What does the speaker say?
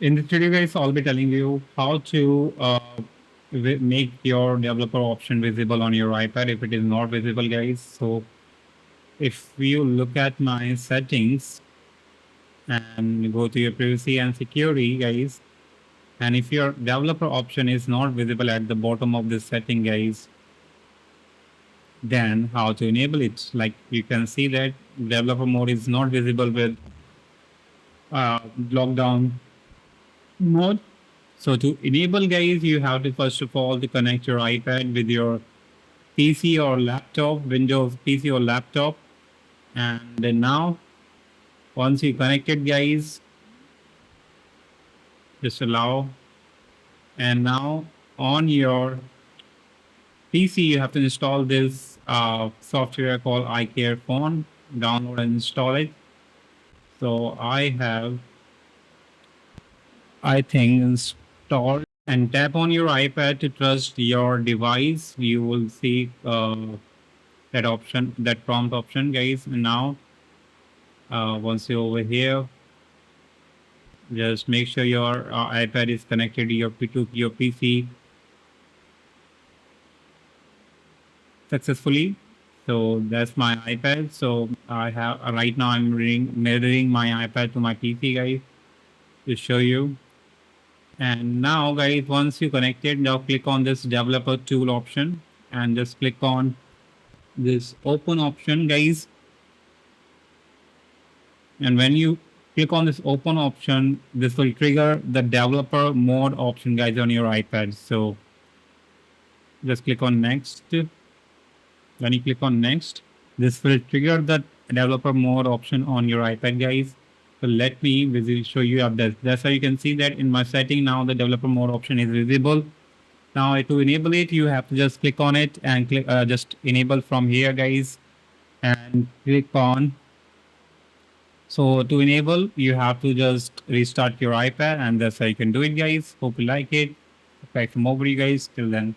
In this video, guys, I'll be telling you how to make your developer option visible on your iPad if it is not visible, guys. So if you look at my settings and go to your privacy and security, guys, and if your developer option is not visible at the bottom of this setting, guys, then how to enable it? Like you can see that developer mode is not visible with lockdown mode. So to enable, guys, you have to first of all to connect your iPad with your PC or laptop, Windows PC or laptop, and then now once you connected, guys, just allow. And now on your PC, you have to install this software called iCare Phone. Download and install it. So I think, installed. And tap on your iPad to trust your device. You will see that option, that prompt option, guys. And now, once you're over here, just make sure your iPad is connected to your PC successfully. So that's my iPad. So I have right now I'm mirroring my iPad to my PC, guys, to show you. And now, guys, once you connected, now click on this developer tool option and just click on this open option, guys. And when you click on this open option, this will trigger the developer mode option, guys, on your iPad. So just click on next. When you click on next, this will trigger the developer mode option on your iPad, guys. So let me show you up this. That's how you can see that in my setting now the developer mode option is visible. Now to enable it, you have to just click on it and click just enable from here, guys, and click on. So to enable, you have to just restart your iPad, and that's how you can do it, guys. Hope you like it. Back to more for you guys. Till then.